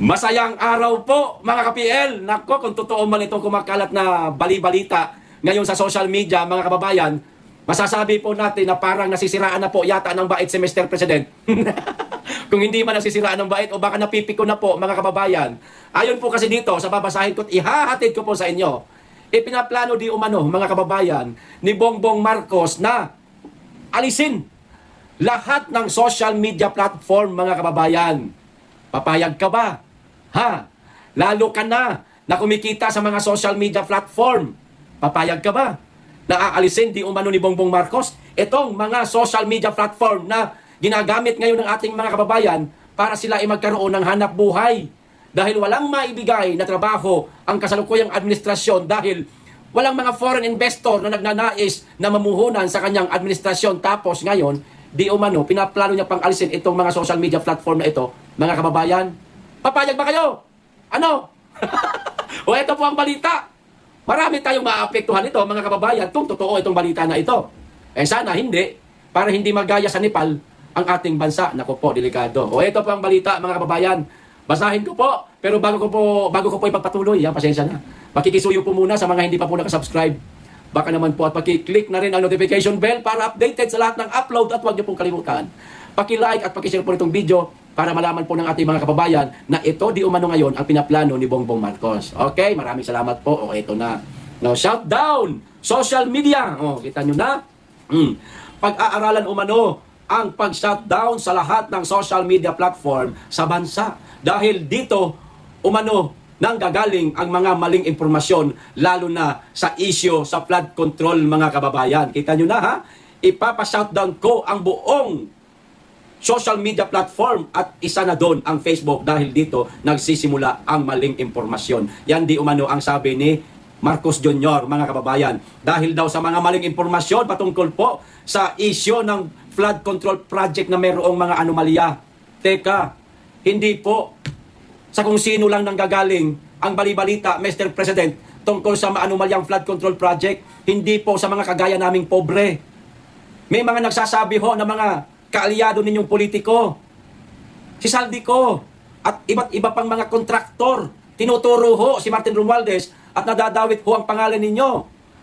Masayang araw po mga ka-PL. Nako, kung totoo man itong kumakalat na bali-balita ngayon sa social media mga kababayan, masasabi po natin na parang nasisiraan na po yata ng bait si Mr. President. Kung hindi man nasisiraan ng bait o baka napipiko na po mga kababayan. Ayon po kasi dito sa babasahin ko at ihahatid ko po sa inyo. Ipinaplano di umano mga kababayan ni Bongbong Marcos na alisin lahat ng social media platform mga kababayan. Papayag ka ba? Ha? Lalo ka na kumikita sa mga social media platform. Papayag ka ba? Na aalisin di umano ni Bongbong Marcos itong mga social media platform na ginagamit ngayon ng ating mga kababayan para sila ay magkaroon ng hanap buhay. Dahil walang maibigay na trabaho ang kasalukuyang administrasyon dahil walang mga foreign investor na nagnanais na mamuhunan sa kanyang administrasyon. Tapos ngayon, di umano, pinaplano niya pang alisin itong mga social media platform na ito. Mga kababayan, papayag ba kayo? Ano? O ito po ang balita. Marami tayong maapektuhan ito, mga kababayan, kung totoo itong balita na ito. Eh sana hindi, para hindi magaya sa Nepal ang ating bansa. Naku po, delikado. O ito po ang balita, mga kababayan. Basahin ko po, pero bago ko po ipagpatuloy, pasensya na. Makikisuyo po muna sa mga hindi pa po nakasubscribe. Baka naman po at paki-click na rin ang notification bell para updated sa lahat ng upload at huwag niyo pong kalimutan. Paki-like at paki-share po itong video para malaman po ng ating mga kababayan na ito di umano ngayon ang pinaplano ni Bongbong Marcos. Okay, maraming salamat po. O ito na. Now, shout down! Social media! O, kita nyo na? Pag-aaralan umano ang pag-shutdown sa lahat ng social media platform sa bansa. Dahil dito, umano, nang gagaling ang mga maling impormasyon, lalo na sa issue sa flood control mga kababayan. Kita nyo na ha? Ipapa-shutdown ko ang buong social media platform at isa na doon ang Facebook dahil dito nagsisimula ang maling impormasyon. Yan di umano ang sabi ni Marcos Jr. mga kababayan. Dahil daw sa mga maling impormasyon patungkol po sa issue ng flood control project na mayroong mga anomalya. Teka, hindi po sa kung sino lang nanggagaling ang bali-balita, Mr. President, tungkol sa maanumalyang flood control project, hindi po sa mga kagaya naming pobre. May mga nagsasabi ho na mga kaalyado ninyong politiko, si Saldico, at iba't iba pang mga kontraktor, tinuturo ho si Martin Romualdez at nadadawit ho ang pangalan ninyo.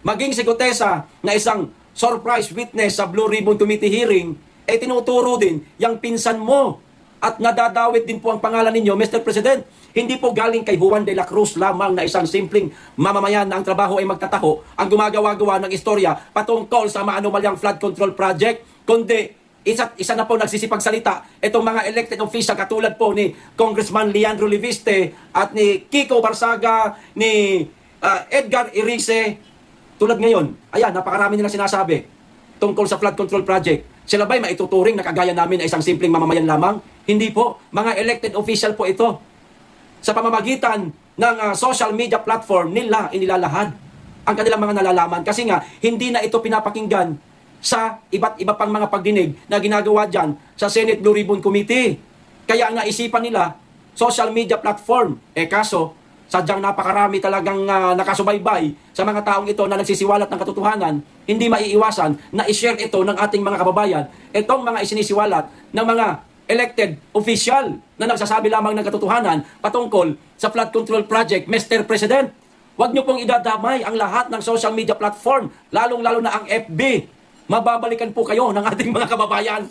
Maging si Gutesa na isang surprise witness sa Blue Ribbon Committee hearing, tinuturo din yung pinsan mo. At nadadawit din po ang pangalan ninyo, Mr. President. Hindi po galing kay Juan de la Cruz lamang na isang simpleng mamamayan na ang trabaho ay magtataho ang gumagawa-gawa ng istorya patungkol sa maanumalyang flood control project, kundi isa na po nagsisipagsalita itong mga elected official katulad po ni Congressman Leandro Leviste at ni Kiko Barsaga, ni Edgar Irice. Tulad ngayon, ayan, napakarami nilang sinasabi tungkol sa flood control project. Sila ba'y maituturing na kagaya namin ay isang simpleng mamamayan lamang? Hindi po. Mga elected official po ito. Sa pamamagitan ng social media platform nila, inilalahad ang kanilang mga nalalaman. Kasi nga, hindi na ito pinapakinggan sa iba't iba pang mga pagdinig na ginagawa dyan sa Senate Blue Ribbon Committee. Kaya nga isipan nila, social media platform. Kaso, sadyang napakarami talagang nakasubaybay sa mga taong ito na nagsisiwalat ng katotohanan, hindi maiiwasan na i-share ito ng ating mga kababayan. Itong mga isinisiwalat ng mga elected official na nagsasabi lamang ng katotohanan patungkol sa flood control project. Mr. President, huwag niyo pong idadamay ang lahat ng social media platform, lalong-lalo na ang FB. Mababalikan po kayo ng ating mga kababayan.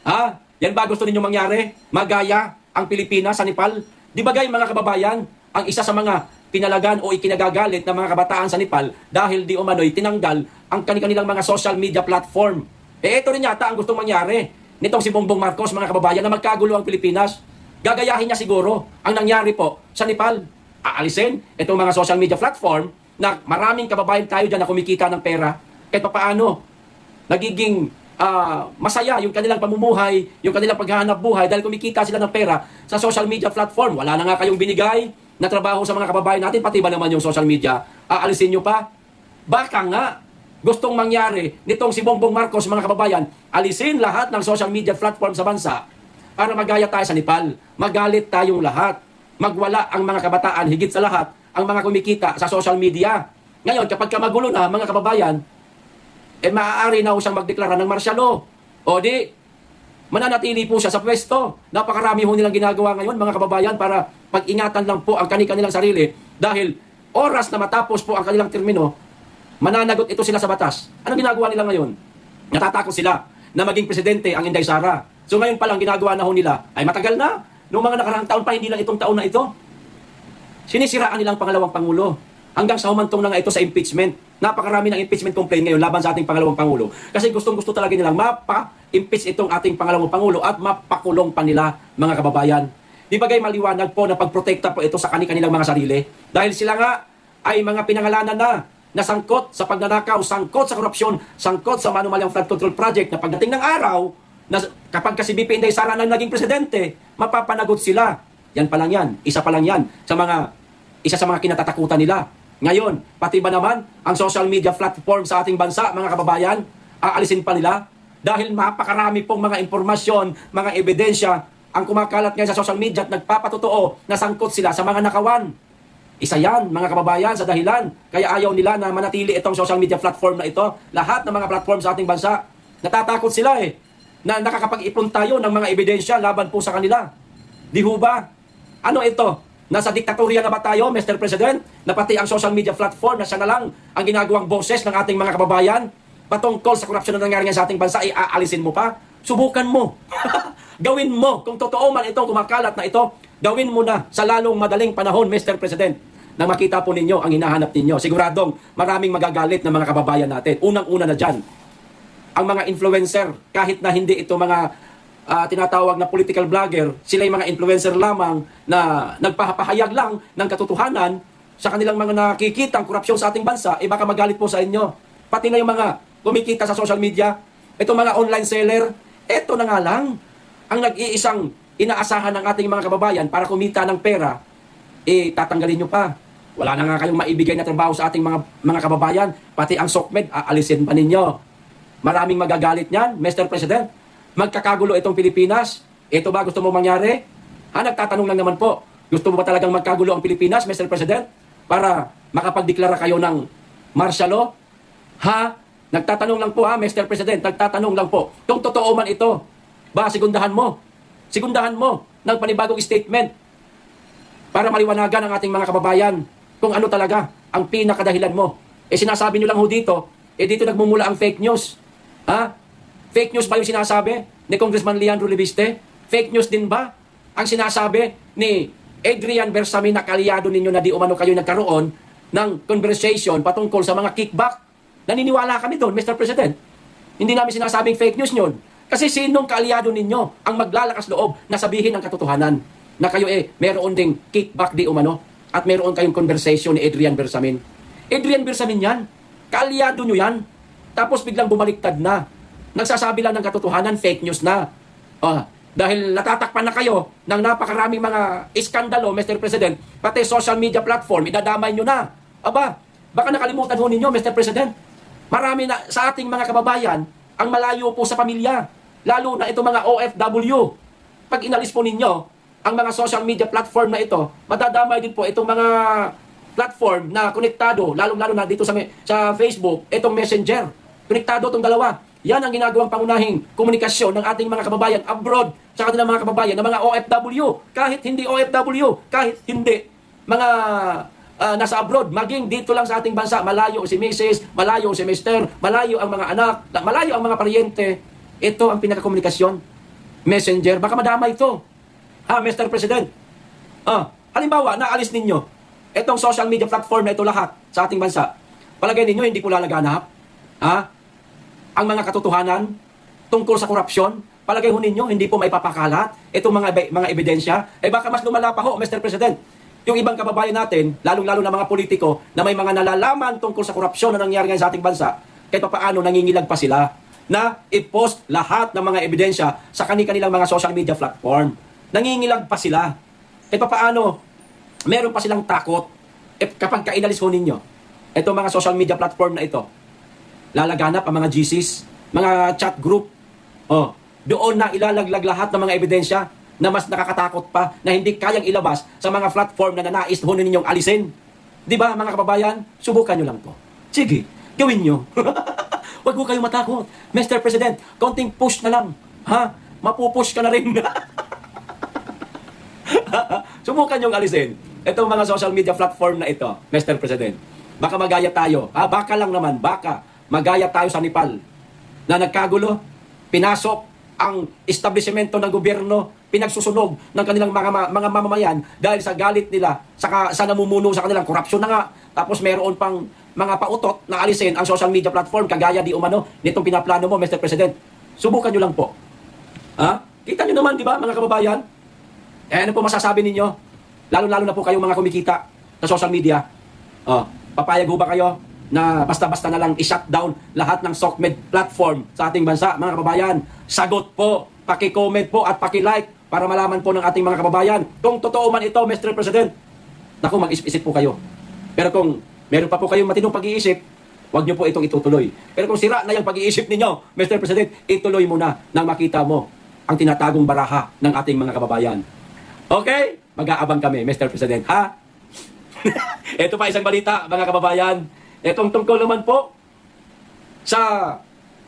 Ha? Yan ba gusto ninyo mangyari? Magaya ang Pilipinas sa Nepal? Di ba mga kababayan, ang isa sa mga pinalagan o ikinagagalit ng mga kabataan sa Nepal dahil di umano'y tinanggal ang kanilang mga social media platform. Ito rin yata ang gustong mangyari nitong si Bongbong Marcos, mga kababayan, na magkagulo ang Pilipinas. Gagayahin niya siguro ang nangyari po sa Nepal. Aalisin itong mga social media platform na maraming kababayan tayo dyan na kumikita ng pera kahit papaano nagiging masaya yung kanilang pamumuhay, yung kanilang paghahanap buhay dahil kumikita sila ng pera sa social media platform. Wala na nga kayong binigay na trabaho sa mga kababayan natin, pati ba naman yung social media, aalisin nyo pa? Baka nga, gustong mangyari nitong si Bongbong Marcos, mga kababayan, alisin lahat ng social media platform sa bansa para magaya tayo sa Nepal. Magalit tayong lahat. Magwala ang mga kabataan, higit sa lahat, ang mga kumikita sa social media. Ngayon, kapag magulo na, mga kababayan, maaari na siyang magdeklara ng martial law. O di, mananatili po siya sa pwesto. Napakarami ho nilang ginagawa ngayon, mga kababayan, para pag-ingatan lang po ang kanilang sarili dahil oras na matapos po ang kanilang termino, mananagot ito sila sa batas. Anong ginagawa nila ngayon? Natatakot sila na maging presidente ang Inday Sara. So ngayon pa lang ginagawa na ho nila, ay matagal na. Noong mga nakaraang taon pa, hindi lang itong taon na ito. Sinisiraan nilang pangalawang Pangulo. Hanggang sa humantong na nga ito sa impeachment. Napakarami ng impeachment complaint ngayon laban sa ating pangalawang Pangulo. Kasi gustong-gusto talaga nilang mapa-impeach itong ating pangalawang Pangulo at mapakulong pa nila, mga kababayan. Di ba kayo maliwanag po na pagprotekta po ito sa kanilang mga sarili? Dahil sila nga ay mga pinangalanan na sangkot sa pagnanakaw, sangkot sa korupsyon, sangkot sa manumalyang flood control project na pagdating ng araw, na kapag kasi BP Inday Sara na naging presidente, mapapanagot sila. Yan pa lang yan. Isa pa lang yan isa sa mga kinatatakutan nila. Ngayon, pati ba naman ang social media platform sa ating bansa, mga kababayan, aalisin pa nila? Dahil mapakarami pong mga impormasyon, mga ebidensya, ang kumakalat ngayon sa social media at nagpapatotoo na sangkot sila sa mga nakawan. Isa yan, mga kababayan, sa dahilan. Kaya ayaw nila na manatili itong social media platform na ito. Lahat ng mga platform sa ating bansa, natatakot sila na nakakapag-ipon tayo ng mga ebidensya laban po sa kanila. Di ho ba? Ano ito? Nasa diktatorya na ba tayo, Mr. President? Na pati ang social media platform na siya na lang ang ginagawang boses ng ating mga kababayan patungkol sa korupsyon na nangyari sa ating bansa, aalisin mo pa? Subukan mo. Gawin mo. Kung totoo man itong kumakalat na ito, gawin mo na sa lalong madaling panahon, Mr. President, na makita po ninyo ang hinahanap ninyo. Siguradong maraming magagalit ng mga kababayan natin. Unang-una na dyan, ang mga influencer, kahit na hindi ito mga tinatawag na political vlogger, sila yung mga influencer lamang na nagpapahayag lang ng katotohanan sa kanilang mga nakikitang korupsyon sa ating bansa, baka magalit po sa inyo. Pati na yung mga kumikita sa social media, itong mga online seller, ito na nga lang, ang nag-iisang inaasahan ng ating mga kababayan para kumita ng pera, tatanggalin nyo pa. Wala na nga kayong maibigay na trabaho sa ating mga kababayan, pati ang SOCMED, aalisin pa ninyo. Maraming magagalit niyan, Mr. President. Magkakagulo itong Pilipinas. Ito ba gusto mo mangyari? Nagtatanong lang naman po. Gusto mo ba talagang magkagulo ang Pilipinas, Mr. President? Para makapagdeklara kayo ng martial law? Nagtatanong lang po Mr. President. Nagtatanong lang po. Kung totoo man ito, sigundahan mo. Sigundahan mo ng panibagong statement para maliwanagan ang ating mga kababayan kung ano talaga ang pinakadahilan mo. Sinasabi nyo lang ho dito, dito nagmumula ang fake news. Fake news ba yung sinasabi ni Congressman Leandro Leviste? Fake news din ba ang sinasabi ni Adrian Bersamin na kalyado ninyo na di umano kayo nagkaroon ng conversation patungkol sa mga kickback? Naniniwala kami doon, Mr. President. Hindi namin sinasabing fake news yun. Kasi sinong kaalyado ninyo ang maglalakas loob na sabihin ang katotohanan na kayo meron ding kickback di umano at meron kayong conversation ni Adrian Bersamin? Adrian Bersamin yan. Kaalyado nyo yan. Tapos biglang bumaliktad na. Nagsasabi lang ng katotohanan, fake news na. Dahil natatakpan na kayo ng napakaraming mga iskandalo, Mr. President, pati social media platform, idadamay nyo na. Baka nakalimutan ho ninyo, Mr. President. Marami na sa ating mga kababayan ang malayo po sa pamilya. Lalo na itong mga OFW. Pag inalis po ninyo ang mga social media platform na ito, madadamay din po itong mga platform na konektado, lalong-lalo na dito sa Facebook, itong Messenger. Konektado itong dalawa. Yan ang ginagawang pangunahing komunikasyon ng ating mga kababayan abroad sa kanilang mga kababayan na mga OFW. Kahit hindi OFW, kahit hindi mga nasa abroad, maging dito lang sa ating bansa, malayo si Mrs., malayo si Mr., malayo ang mga anak, malayo ang mga paryente. Ito ang pinakakomunikasyon. Messenger, baka madama ito. Mr. President. Halimbawa, naalis ninyo itong social media platform na ito lahat sa ating bansa. Palagay ninyo, hindi po lalaganap. Ang mga katotohanan tungkol sa korupsyon, palagay ho ninyo, hindi po maipapakalat itong mga ebidensya. Baka mas lumala pa ho, Mr. President. Yung ibang kababayan natin, lalong-lalo na mga politiko, na may mga nalalaman tungkol sa korupsyon na nangyari ngayon sa ating bansa, kahit paano nangingilag pa sila na i-post lahat ng mga ebidensya sa kanilang mga social media platform. Nangingilag pa sila. Kahit paano, meron pa silang takot. Kapag kainalis ho ninyo, itong mga social media platform na ito, lalaganap ang mga GCs, mga chat group. Doon na ilalaglag lahat ng mga ebidensya na mas nakakatakot pa na hindi kayang ilabas sa mga platform na nanais ho ninyong alisin. Di ba, mga kababayan? Subukan nyo lang to. Sige, gawin nyo. Huwag ho kayong matakot. Mr. President, konting push na lang. mapupush ka na rin. Subukan yung alisin. Itong mga social media platform na ito, Mr. President. Baka magaya tayo. Baka lang naman, baka magaya tayo sa Nepal na nagkagulo, pinasok ang establishmento ng gobyerno, pinagsusunog ng kanilang mga mamamayan dahil sa galit nila, sa namumuno sa kanilang korupsyon na nga. Tapos meron pang mga pautot na alisin ang social media platform kagaya di umano nitong pinaplano mo, Mr. President. Subukan nyo lang po. Kita nyo naman, di ba, mga kababayan? Ano po masasabi ninyo? Lalo-lalo na po kayong mga kumikita sa social media. Papayag ho ba kayo na basta-basta na lang i-shutdown lahat ng SOCMED platform sa ating bansa, mga kababayan? Sagot po, paki-comment po at paki-like para malaman po ng ating mga kababayan kung totoo man ito, Mr. President. Naku, mag-isip po kayo. Pero kung meron pa po kayong matinong pag-iisip, huwag nyo po itong itutuloy. Pero kung sira na yung pag-iisip ninyo, Mr. President, ituloy mo na nang makita mo ang tinatagong baraha ng ating mga kababayan. Okay? Mag-aabang kami, Mr. President, ha? Ito pa isang balita, mga kababayan. Itong tungkol naman po sa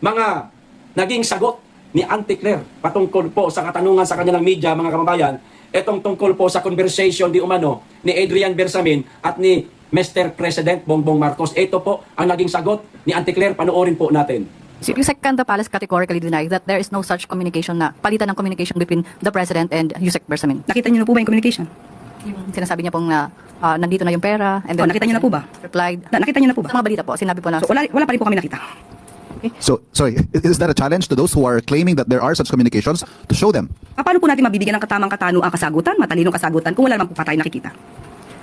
mga naging sagot ni Auntie Claire patungkol po sa katanungan sa kanilang media, mga kababayan. Itong tungkol po sa conversation di umano ni Adrian Bersamin at ni Mr. President Bongbong Marcos. Ito po ang naging sagot ni Auntie Claire. Panoorin po natin. So, Yusek Canta Palace categorically denied that there is no such communication na palitan ng communication between the President and Yusek Bersamin. Nakita niyo na po ba yung communication? Yung sinasabi niya pong na nandito na yung pera. And then nakita niyo na po ba? Replied. Nakita niyo na po ba? Sa mga balita po, sinabi po na... So, wala pa rin po kami nakita. So, sorry, is that a challenge to those who are claiming that there are such communications to show them? Paano po natin mabibigyan ng katamang katano ang kasagutan, matalinong kasagutan, kung wala naman po pa tayo nakikita?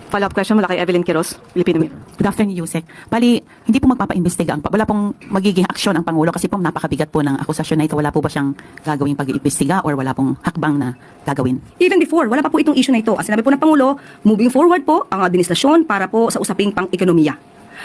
Follow-up question mula kay Evelyn Quiroz, Filipino Mirror. Good afternoon, Yusek. Bali, hindi po magpapaimbestiga. Wala pong magiging aksyon ang Pangulo kasi po napakabigat po ng akusasyon na ito. Wala po ba siyang gagawing pag-iimbestiga or wala pong hakbang na gagawin? Even before, wala pa po itong issue na ito. As sinabi po ng Pangulo, moving forward po ang administrasyon para po sa usaping pang-ekonomiya.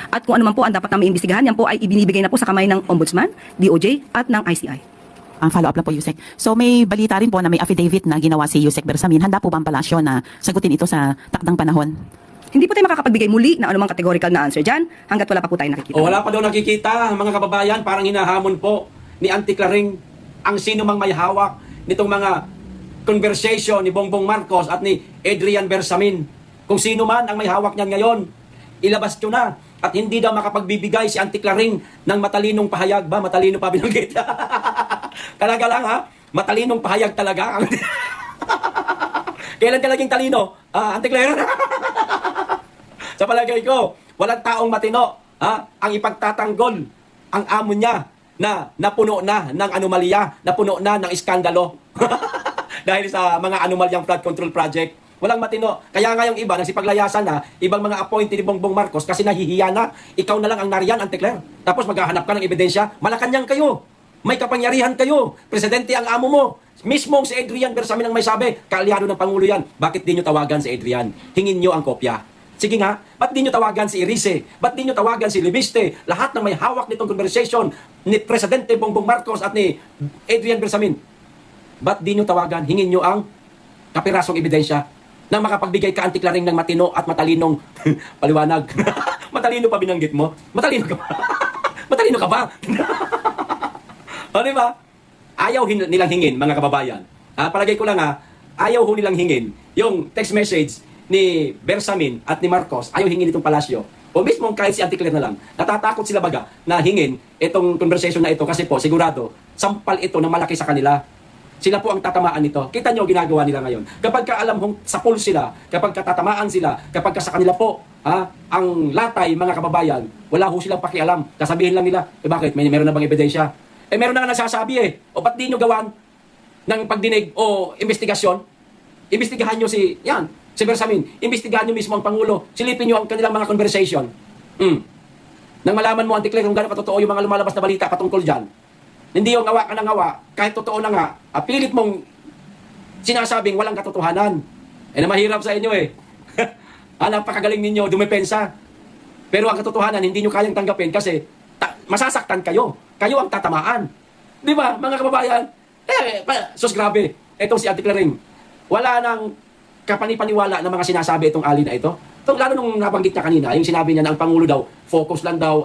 At kung ano man po ang dapat namin imbestigahan, yan po ay ibinibigay na po sa kamay ng Ombudsman, DOJ at ng ICI. Ang follow-up lang po, Yusek. So may balita rin po na may affidavit na ginawa si Yusek Bersamin. Handa po ba ang palasyo na sagutin ito sa takdang panahon? Hindi po tayo makakapagbigay muli ng anumang categorical na answer dyan hanggat wala pa po tayo nakikita. O wala pa daw nakikita, mga kababayan, parang hinahamon po ni Auntie Claring ang sino mang may hawak nitong mga conversation ni Bongbong Marcos at ni Adrian Bersamin. Kung sino man ang may hawak niyan ngayon, ilabas nyo na. At hindi daw makapagbibigay si Auntie Claring ng matalinong pahayag ba? Matalino pa binanggit. Talaga lang ha? Matalinong pahayag talaga. Kailan ka naging talino? Auntie Claire? Sa palagay ko, walang taong matino ang ipagtatanggol ang amo niya na napuno na ng anomalya, napuno na ng iskandalo. Dahil sa mga anomalyang flood control project. Walang matino. Kaya nga yung iba, nagsipaglayasan na, ibang mga appointee ni Bongbong Marcos kasi nahihiya na, ikaw na lang ang nariyan, Auntie Claire. Tapos maghahanap ka ng ebidensya, Malacanang kayo. May kapangyarihan kayo. Presidente ang amo mo. Mismong si Adrian Bersamin ang may sabi, kaalyado ng Pangulo yan. Bakit di nyo tawagan si Adrian? Hingin nyo ang kopya. Sige nga, ba't di nyo tawagan si Erice? Ba't di nyo tawagan si Libiste? Lahat ng may hawak nitong conversation ni Presidente Bongbong Marcos at ni Adrian Bersamin. Ba't di nyo tawagan? Hingin nyo ang kapirasong ebidensya na makapagbigay ka, Auntie Claring, ng matino at matalinong paliwanag. Matalino pa binanggit mo? Matalino ka ba? Matalino ka ba? O, diba? Ayaw nilang hingin, mga kababayan. Palagay ko lang ayaw ho nilang hingin yung text message ni Bersamin at ni Marcos, ayaw hingin itong palasyo. O mismo kahit si Auntie Claire na lang, natatakot sila baga na hingin itong conversation na ito kasi po sigurado, sampal ito na malaki sa kanila. Sila po ang tatamaan nito. Kita nyo ginagawa nila ngayon. Kapag ka alam hong sa pool sila, kapag ka tatamaan sila, kapag ka sa kanila po, ang latay, mga kababayan, wala ho silang pakialam. Kasabihin lang nila, bakit? Meron na bang ebidensya? Meron na nga nagsasabi O ba't di nyo gawan ng pagdinig o investigasyon? Imbestigahan nyo si Bersamin. Imbestigahan nyo mismo ang Pangulo. Silipin nyo ang kanilang mga conversation. Nang malaman mo, Auntie Claire, kung gano'n katotoo yung mga lumalabas na balita patungkol dyan. Hindi yung ngawa ka ng ngawa, kahit totoo na nga, pilit mong sinasabing walang katotohanan. Na mahirap sa inyo napakagaling ninyo, dumepensa. Pero ang katotohanan, hindi nyo kayang tanggapin kasi masasaktan kayo. Kayo ang tatamaan. Di ba, mga kababayan? Sus, grabe. Etong si Auntie Claring. Wala nang kapanipaniwala na mga sinasabi itong ali na ito. Lalo nung nabanggit niya kanina, yung sinabi niya na ang Pangulo daw, focus lang daw,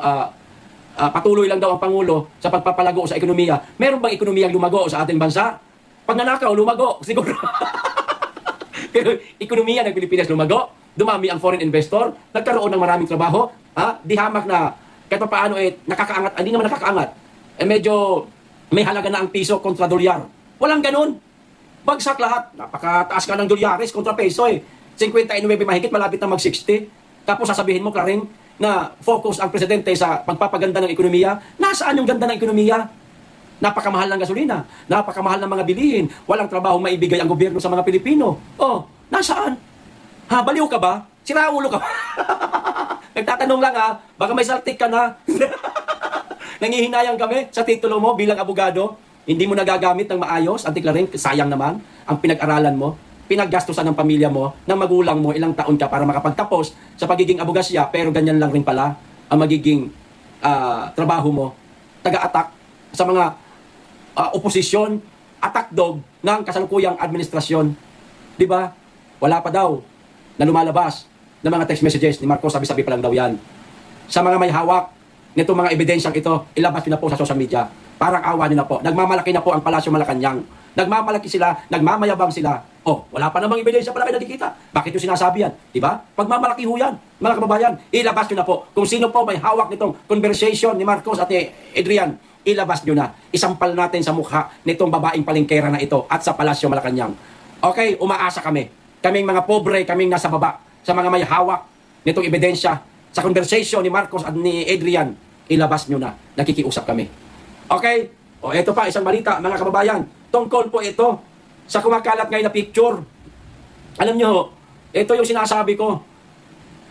patuloy lang daw ang Pangulo sa pagpapalago sa ekonomiya. Meron bang ekonomiyang lumago sa ating bansa? Pag nanakaw, lumago, siguro. Pero ekonomiya ng Pilipinas lumago, dumami ang foreign investor, nagkaroon ng maraming trabaho, di hamak na kahit pa paano nakakaangat, hindi naman nakakaangat, medyo may halaga na ang piso kontra dolyar. Walang ganun. Bagsak lahat. Napakataas ka ng dolyares kontra peso 59 mahigit, malapit na mag-60. Tapos sasabihin mo, Klaring, na focus ang presidente sa pagpapaganda ng ekonomiya. Nasaan yung ganda ng ekonomiya? Napakamahal ng gasolina, napakamahal ng mga bilihin, walang trabaho maibigay ang gobyerno sa mga Pilipino. Oh, nasaan? Ha, baliw ka ba? Siraulo ka ba? Nagtatanong lang baka may saltik ka na. Nangihinayang kami sa titulo mo bilang abogado, hindi mo nagagamit ng maayos, Auntie Klaring, sayang naman ang pinag-aralan mo, pinaggastusan ng pamilya mo, ng magulang mo, ilang taon ka para makapagtapos sa pagiging abogasya, pero ganyan lang rin pala ang magiging trabaho mo. Taga-attack sa mga oposisyon, attack dog ng kasalukuyang administrasyon. Di ba? Wala pa daw na lumalabas ng mga text messages ni Marcos, sabi-sabi pa lang daw yan. Sa mga may hawak nitong mga ebidensyang ito, ilabas nyo na po sa social media. Parang awa nyo na po. Nagmamalaki na po ang Palasyo Malacanang. Nagmamalaki sila, nagmamayabang sila. Oh, wala pa namang ebidensya pala kayo nakikita. Bakit yung sinasabi yan? Diba? Pagmamalaki ho yan, mga kababayan. Ilabas nyo na po. Kung sino po may hawak nitong conversation ni Marcos at ni Adrian, ilabas nyo na. Isampal natin sa mukha nitong babaeng palengkera na ito at sa Palasyo Malacanang. Okay, umaasa kami. Kaming mga pobre, kaming nasa baba. Sa mga may hawak nitong ebidensya sa conversation ni Marcos at ni Adrian, ilabas nyo na. Nakikiusap kami. Okay? O ito pa, isang balita, mga kababayan. Tungkol po ito sa kumakalat ngayon na picture. Alam nyo, ito yung sinasabi ko.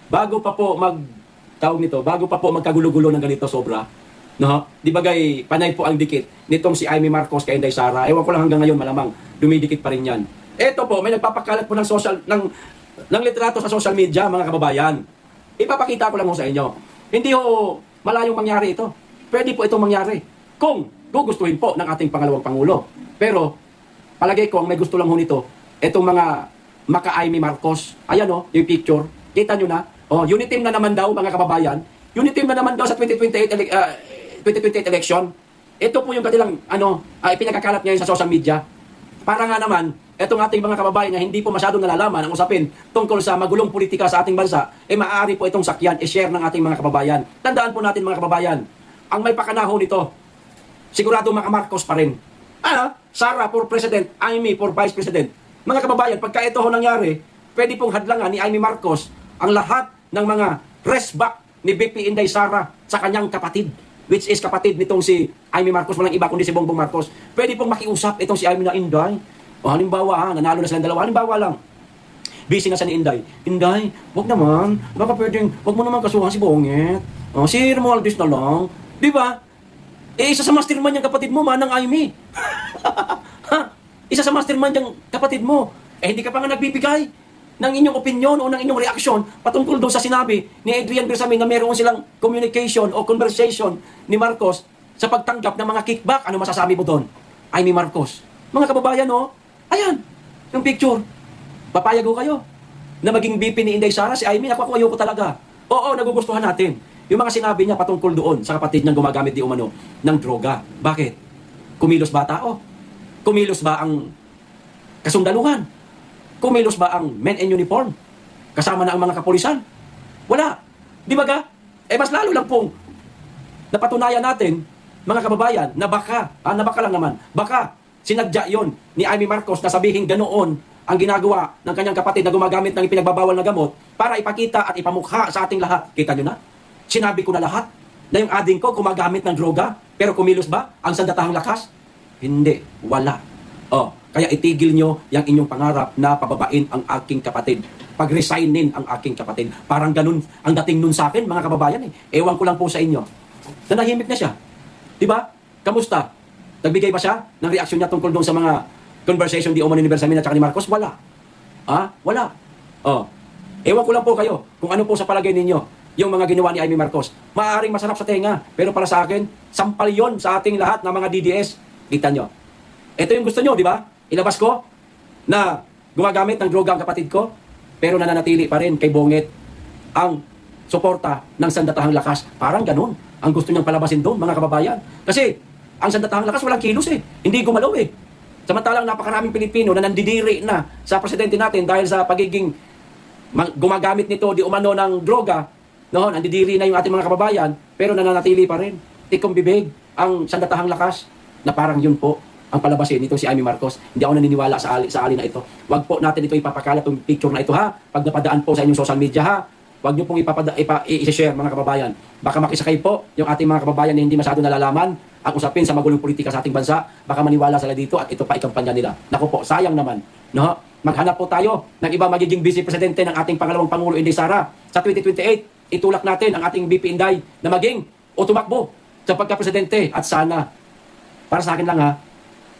Bago pa po bago pa po magkagulo-gulo ng ganito sobra. No? Di bagay, panay po ang dikit nitong si Amy Marcos kay Inday Sara. Ewan ko lang hanggang ngayon, malamang dumidikit pa rin yan. Ito po, may nagpapakalat po ng literato sa social media, mga kababayan. Ipapakita ko lang sa inyo. Hindi ho malayong mangyari ito. Pwede po itong mangyari kung gugustuhin po ng ating pangalawang Pangulo. Pero, palagay ko, ang may gusto lang ho nito, itong mga maka-Amy Marcos. Ayan yung picture. Kita nyo na. Uniteam na naman daw, mga kababayan. Uniteam na naman daw sa 2028 election. Ito po yung kanilang, pinagkakalat ngayon sa social media. Para nga naman, etong ating mga kababayan na hindi po masyadong nalalaman ang usapin tungkol sa magulong politika sa ating bansa, maaari po itong sakyan, i-share ng ating mga kababayan. Tandaan po natin, mga kababayan, ang may pakanahon nito, sigurado mga Marcos pa rin. Sara for President, Amy for Vice President. Mga kababayan, pagka ito ho nangyari, pwede pong hadlangan ni Amy Marcos ang lahat ng mga press back ni BP Inday Sara sa kanyang kapatid, which is kapatid nitong si Amy Marcos, walang iba kundi si Bongbong Marcos. Pwede pong makiusap itong si Amy na Inday. Halimbawa, nanalo na silang dalawa. Halimbawa lang, busy na siya ni Inday. Inday, wag naman. Baka pwedeng, wag mo naman kasuhan si Bonget. Si Romualdez na lang. Di ba? Isa sa mastermind yung kapatid mo, manang Amy. Isa sa mastermind yung kapatid mo. Hindi ka pa nga nagbibigay ng inyong opinion o ng inyong reaksyon patungkol doon sa sinabi ni Adrian Bersamin na meron silang communication o conversation ni Marcos sa pagtanggap ng mga kickback. Ano masasabi mo doon? Amy Marcos. Mga kababayan, ayan, yung picture. Papayag ko kayo na maging BP ni Inday Sara, si Amy, ako ayoko talaga. Oo, nagugustuhan natin. Yung mga sinabi niya patungkol doon sa kapatid niyang gumagamit di umano ng droga. Bakit? Kumilos ba tao? Kumilos ba ang kasundaluhan? Kumilos ba ang men in uniform? Kasama na ang mga kapulisan? Wala. Di ba ga? Mas lalo lang pong napatunayan natin, mga kababayan, na baka lang naman, baka sinadya yon ni Amy Marcos na sabihin ganoon ang ginagawa ng kanyang kapatid na gumagamit ng ipinagbabawal na gamot para ipakita at ipamukha sa ating lahat. Kita nyo na? Sinabi ko na lahat na yung ading ko gumagamit ng droga, pero kumilos ba ang sandatahang lakas? Hindi. Wala. Kaya itigil nyo yung inyong pangarap na pababain ang aking kapatid. Pag-resignin ang aking kapatid. Parang ganun ang dating nun sa akin, mga kababayan. Ewan ko lang po sa inyo. Nanahimik na siya. Diba? Kamusta? Nagbigay ba siya ng reaksyon niya tungkol doon sa mga conversation di umano ni Bersamin at saka ni Marcos? Wala. Wala. Ewan ko lang po kayo kung ano po sa palagay ninyo yung mga ginawa ni Amy Marcos. Maaaring masarap sa tenga, pero para sa akin, sampal yon sa ating lahat ng mga DDS. Kita nyo. Ito yung gusto nyo, di ba? Ilabas ko na gumagamit ng droga ang kapatid ko, pero nananatili pa rin kay Bonget ang suporta ng sandatahang lakas. Parang ganun ang gusto niyang palabasin doon, mga kababayan. Kasi ang sandatahang lakas walang kilos Hindi gumalaw Samantalang napakaraming Pilipino na nandidiri na sa presidente natin dahil sa pagiging gumagamit nito di umano ng droga, no? Nandidiri na yung ating mga kababayan, pero nananatili pa rin. Tikong bibig ang sandatahang lakas na parang yun po ang palabasin nito si Amy Marcos. Hindi ako naniniwala sa ali na ito. Wag po natin ito ipapakalat yung picture na ito ha. Pag napadaan po sa inyong social media ha. Wag niyo pong i-share mga kababayan. Baka makisakay po yung ating mga kababayan na hindi masyado nalalaman ang usapin sa magulong politika sa ating bansa. Baka maniwala sila dito at ito pa ikampanya nila. Naku po, sayang naman. No? Maghanap po tayo ng iba magiging vice presidente ng ating pangalawang Pangulo Inday Sara. Sa 2028, itulak natin ang ating VP Inday na maging o tumakbo sa pagka-presidente. At sana, para sa akin lang ha,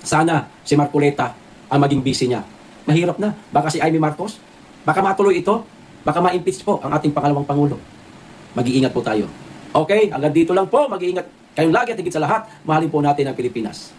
sana si Marcoleta ang maging vice niya. Mahirap na. Baka si Amy Marcos, baka matuloy ito, baka ma-impeach po ang ating pangalawang Pangulo. Mag-iingat po tayo. Okay, hanggang dito lang po. Mag-iingat kayong lagi at higit sa lahat. Mahalin po natin ang Pilipinas.